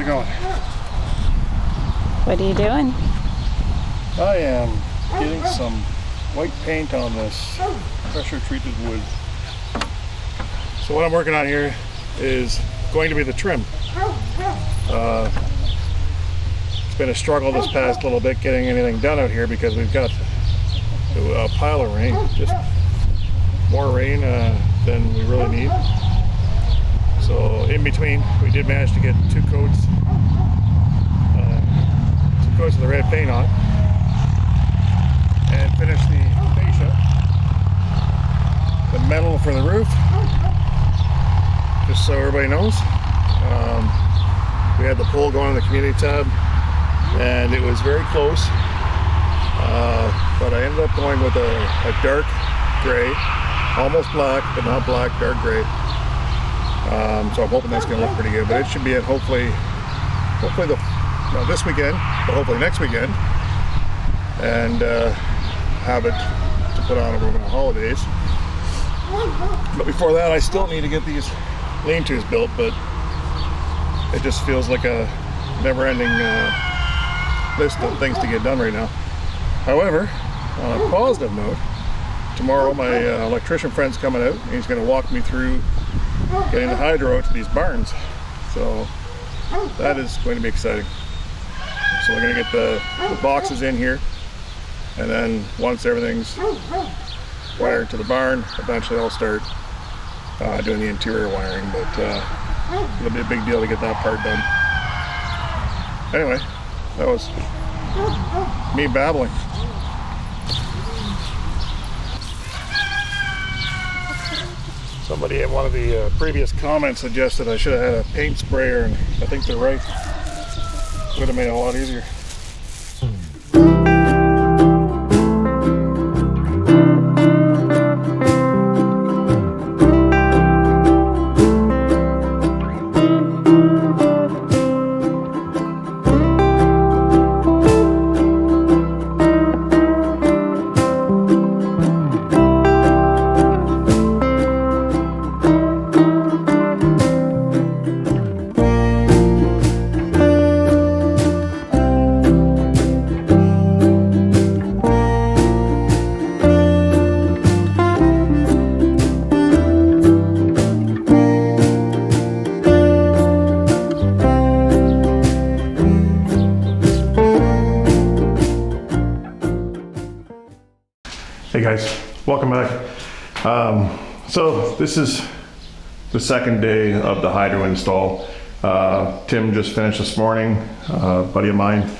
it going? What are you doing? I am getting some white paint on this pressure treated wood. So what I'm working on here is going to be the trim. It's been a struggle this past little bit getting anything done out here because we've got a pile of rain, just more rain than we really need. So in between, we did manage to get two coats of the red paint on and finish the fascia, the metal for the roof, just so everybody knows. We had the pole going in the community tab and it was very close, but I ended up going with a dark gray, almost black but not black, dark gray. So I'm hoping that's going to look pretty good, but it should be it hopefully not this weekend, but hopefully next weekend, and have it to put on over the holidays. But before that, I still need to get these lean-tos built, but it just feels like a never-ending list of things to get done right now. However, on a positive note, tomorrow my electrician friend's coming out, and he's going to walk me through getting the hydro out to these barns. So that is going to be exciting. So we're going to get the boxes in here, and then once everything's wired to the barn, eventually I'll start doing the interior wiring, but it'll be a big deal to get that part done. Anyway, that was me babbling. Somebody in one of the previous comments suggested I should have had a paint sprayer, and I think they're right. Would have made it a lot easier. Hey guys, welcome back. So this is the second day of the hydro install. Tim just finished this morning, a buddy of mine,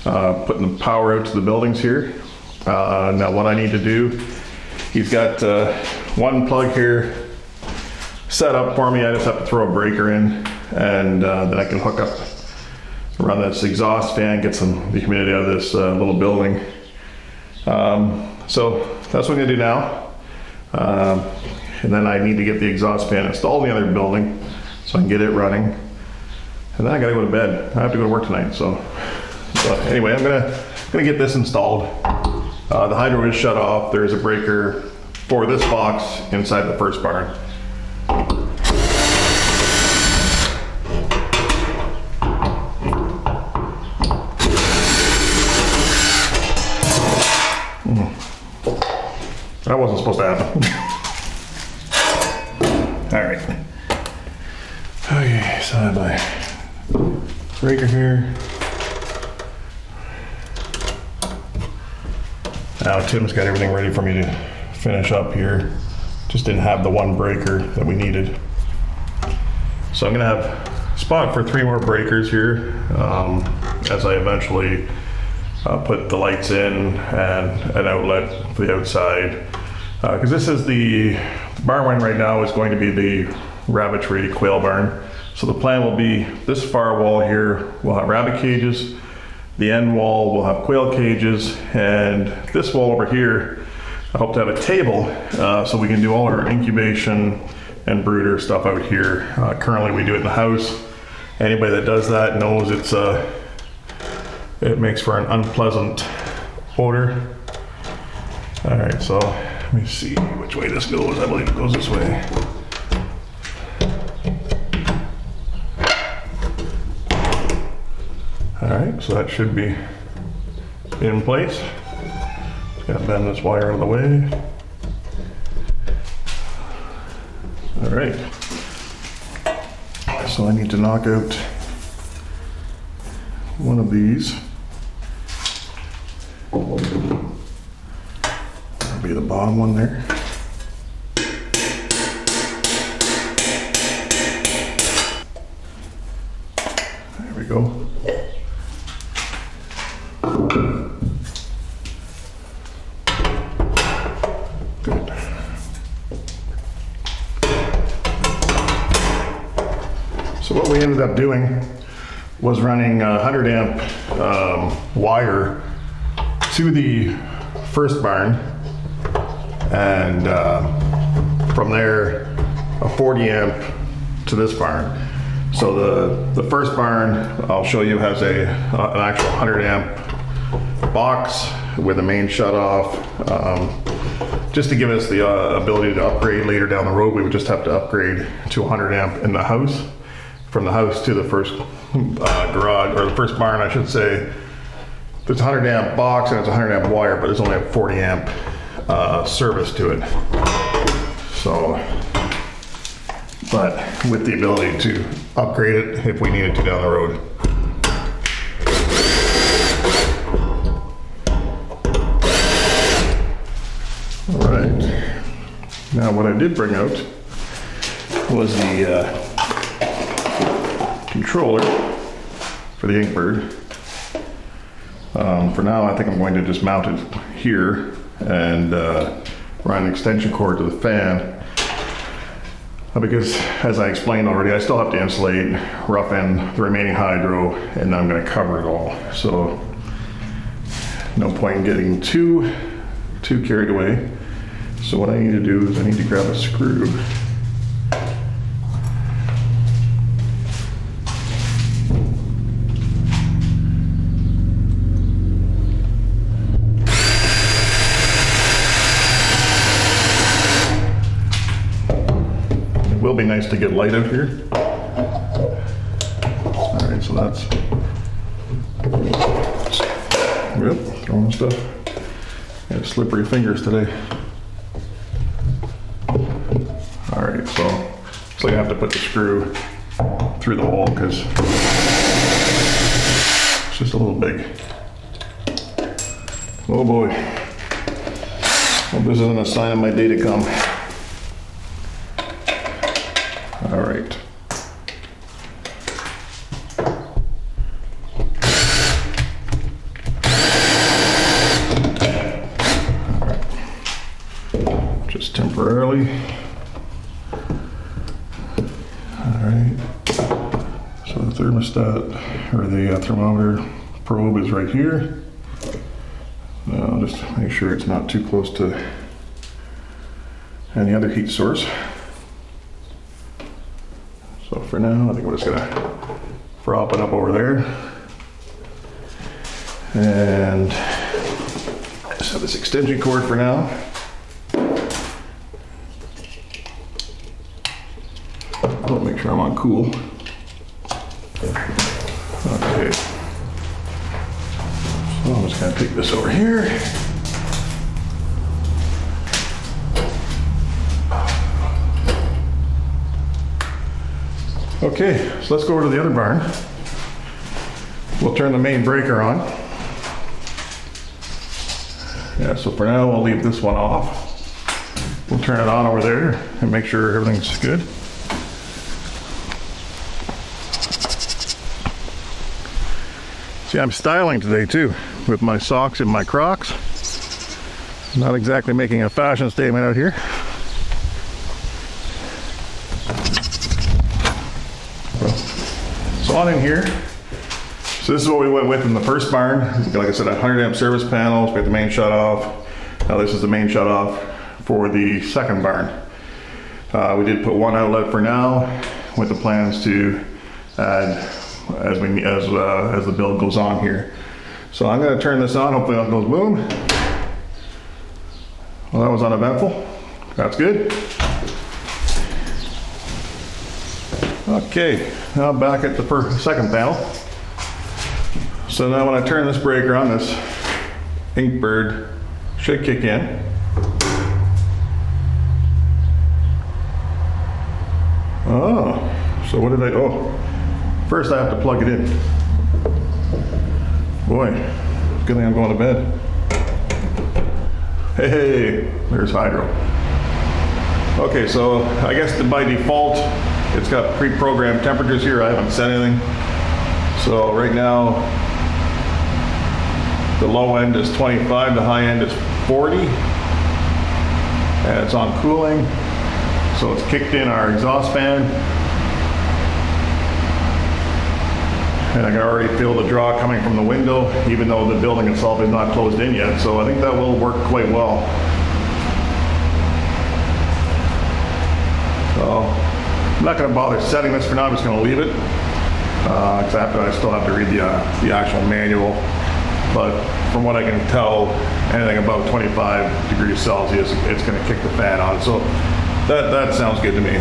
putting the power out to the buildings here. Now what I need to do, he's got one plug here set up for me. I just have to throw a breaker in, and then I can hook up, run this exhaust fan, get some the humidity out of this little building. So that's what I'm gonna do now. And then I need to get the exhaust fan installed in the other building so I can get it running. And then I gotta go to bed. I have to go to work tonight. So anyway, I'm gonna get this installed. The hydro is shut off. There is a breaker for this box inside the first barn. That wasn't supposed to happen. All right. Okay, so I have my breaker here. Now Tim's got everything ready for me to finish up here. Just didn't have the one breaker that we needed. So I'm gonna have spot for 3 more breakers here as I eventually put the lights in and an outlet for the outside. Because this is the barn we're in right now is going to be the rabbitry quail barn. So the plan will be this far wall here will have rabbit cages, the end wall will have quail cages, and this wall over here I hope to have a table so we can do all our incubation and brooder stuff out here. Currently we do it in the house. Anybody that does that knows it makes for an unpleasant odor. All right, so let me see which way this goes. I believe it goes this way. so that should be in place. Just gotta bend this wire out of the way. All right. So I need to knock out one of these. That'll be the bottom one there. There we go. Good. So what we ended up doing was running a 100 amp wire to the first barn, and from there a 40 amp to this barn. So the first barn, I'll show you, has an actual 100 amp box with a main shut off. Just to give us the ability to upgrade later down the road, we would just have to upgrade to 100 amp in the house. From the house to the first garage, or the first barn, I should say, there's a 100 amp box and it's a 100 amp wire, but there's only a 40 amp service to it. So, but with the ability to upgrade it if we needed to down the road. All right. Now what I did bring out was the controller for the Inkbird. For now, I think I'm going to just mount it here and run an extension cord to the fan. Because, as I explained already, I still have to insulate, rough end the remaining hydro, and then I'm going to cover it all. So, no point in getting too carried away. So what I need to do is I need to grab a screw. It will be nice to get light out here. All right, so that's, yep, throwing stuff. Got slippery fingers today. All right, so looks like I have to put the screw through the hole because it's just a little big. Oh boy. Well, this isn't a sign of my day to come. All right. Just temporarily. All right. So the thermostat, or the thermometer probe, is right here. Now just make sure it's not too close to any other heat source. So for now, I think we're just gonna prop it up over there. And just have this extension cord for now. I'll make sure I'm on cool. Okay. So I'm just gonna take this over here. Okay, so let's go over to the other barn. We'll turn the main breaker on. Yeah, so for now we'll leave this one off. We'll turn it on over there and make sure everything's good. See, I'm styling today too, with my socks and my Crocs. Not exactly making a fashion statement out here. So on in here, so this is what we went with in the first barn. Like I said, 100 amp service panels, we have the main shut off. Now this is the main shut off for the second barn. We did put one outlet for now, with the plans to add as the build goes on here. So I'm going to turn this on, hopefully that goes boom. Well, that was uneventful. That's good. Okay, now back at the second panel. So now when I turn this breaker on, this Inkbird should kick in. Oh, so what did first I have to plug it in. Boy, good thing I'm going to bed. Hey, there's hydro. Okay, so I guess by default, it's got pre-programmed temperatures here. I haven't set anything. So right now, the low end is 25, the high end is 40. And it's on cooling. So it's kicked in our exhaust fan. And I can already feel the draw coming from the window, even though the building itself is not closed in yet. So I think that will work quite well. So I'm not going to bother setting this for now. I'm just going to leave it. Because I still have to read the actual manual. But from what I can tell, anything above 25 degrees Celsius, it's going to kick the fan on. So that sounds good to me.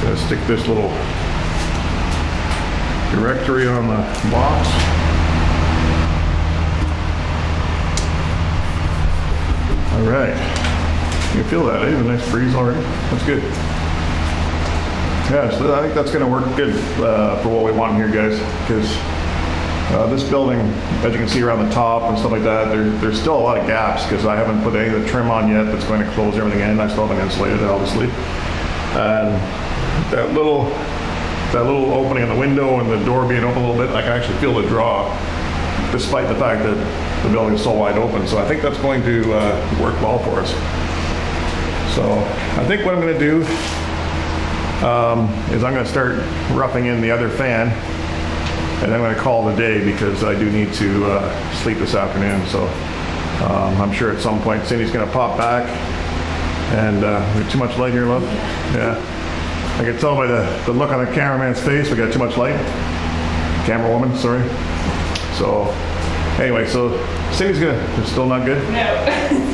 Gonna stick this little directory on the box. All right, you can feel that, eh? A nice breeze already. That's good. Yeah, so I think that's gonna work good for what we want here, guys, because this building, as you can see around the top and stuff like that, there's still a lot of gaps because I haven't put any of the trim on yet that's going to close everything in. I still haven't insulated it, obviously. And that little opening in the window and the door being open a little bit, I can actually feel the draw, despite the fact that the building is so wide open. So I think that's going to work well for us. So I think what I'm going to do is I'm going to start roughing in the other fan. And I'm going to call it a day because I do need to sleep this afternoon. So I'm sure at some point Cindy's going to pop back. And we have too much light here, love? Yeah. I can tell by the look on the cameraman's face we got too much light. Camera woman, sorry. So anyway, so Cindy's it's still not good? No.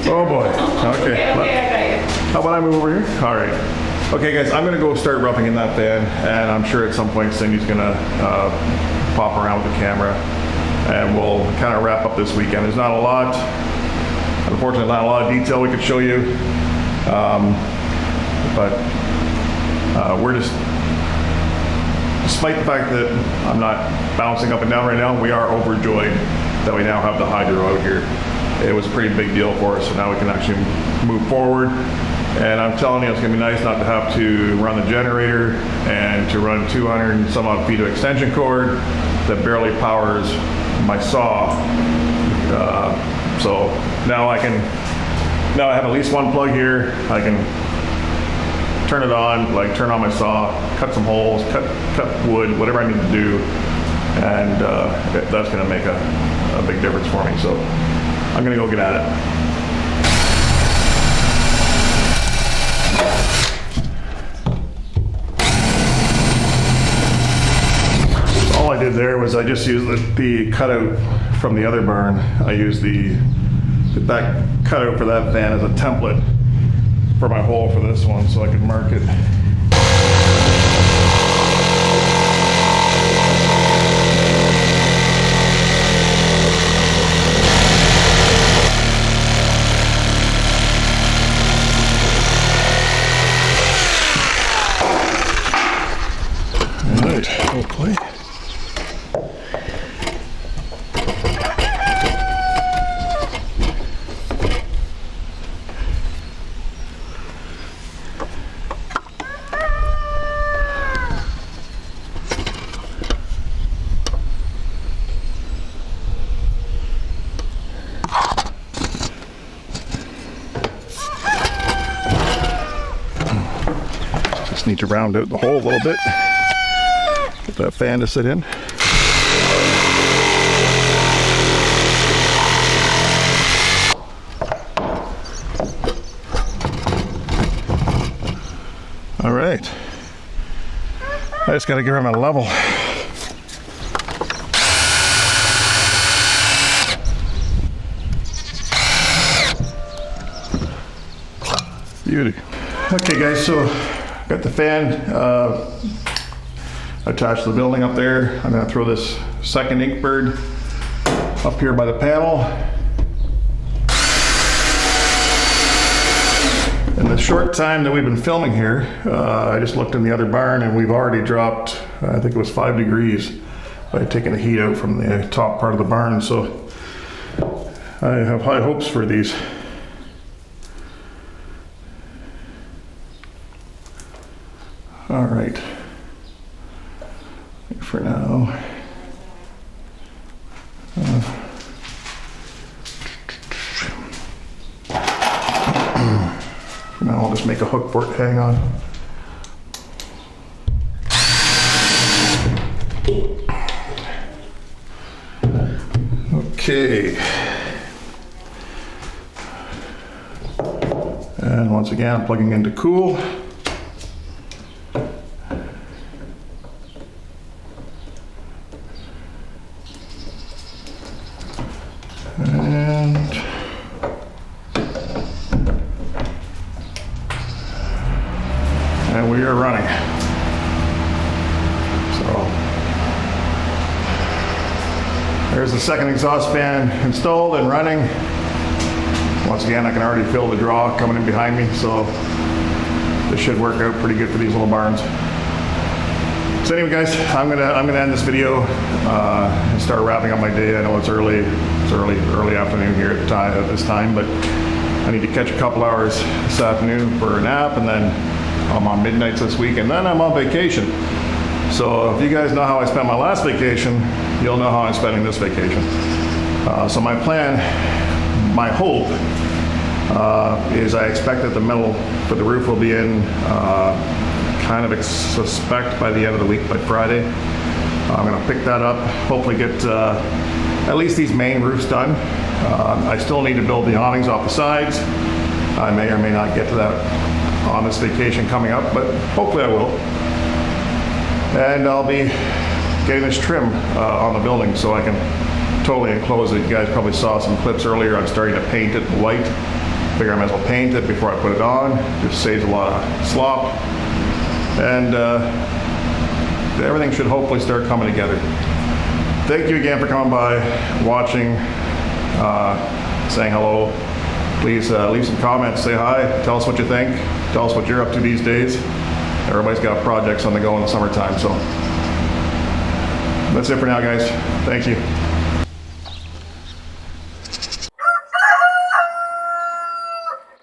Oh boy. Okay. Okay, I got you. How about I move over here? All right. Okay guys, I'm going to go start roughing in that fan, and I'm sure at some point Cindy's going to pop around with the camera, and we'll kind of wrap up this weekend. There's not a lot, unfortunately, not a lot of detail we could show you, but we're just, despite the fact that I'm not bouncing up and down right now, we are overjoyed that we now have the hydro out here. It was a pretty big deal for us, so now we can actually move forward. And I'm telling you, it's gonna be nice not to have to run the generator and to run 200 and some odd feet of extension cord that barely powers my saw. So now I have at least one plug here. I can turn it on, like turn on my saw, cut some holes, cut wood, whatever I need to do. And that's gonna make a big difference for me. So I'm gonna go get at it. All I did there was I just used the cutout from the other barn. I used that cutout for that fan as a template for my hole for this one, so I could mark it. All right, hopefully. Just need to round out the hole a little bit. Get that fan to sit in. All right. I just got to get him at a level. Beauty. Okay guys, so got the fan attached to the building up there. I'm gonna throw this second ink bird up here by the panel. In the short time that we've been filming here, I just looked in the other barn and we've already dropped, I think it was 5 degrees by taking the heat out from the top part of the barn. So I have high hopes for these. All right, for now. For now, I'll just make a hook for it. Hang on. Okay. And once again, I'm plugging into cool. And we are running. So there's the second exhaust fan installed and running. Once again, I can already feel the draw coming in behind me, so this should work out pretty good for these little barns. So anyway, guys, I'm gonna end this video and start wrapping up my day. I know it's early afternoon here at this time, but I need to catch a couple hours this afternoon for a nap, and then I'm on midnights this week, and then I'm on vacation. So if you guys know how I spent my last vacation, you'll know how I'm spending this vacation. So my plan, my hope, is I expect that the metal for the roof will be in, kind of suspect by the end of the week, by Friday. I'm gonna pick that up, hopefully get at least these main roofs done. I still need to build the awnings off the sides. I may or may not get to that on this vacation coming up, but hopefully I will. And I'll be getting this trim on the building so I can totally enclose it. You guys probably saw some clips earlier. I'm starting to paint it white. Figure I might as well paint it before I put it on. Just saves a lot of slop. And everything should hopefully start coming together. Thank you again for coming by, watching, saying hello. Please leave some comments, say hi, tell us what you think, tell us what you're up to these days. Everybody's got projects on the go in the summertime, so that's it for now, guys. Thank you.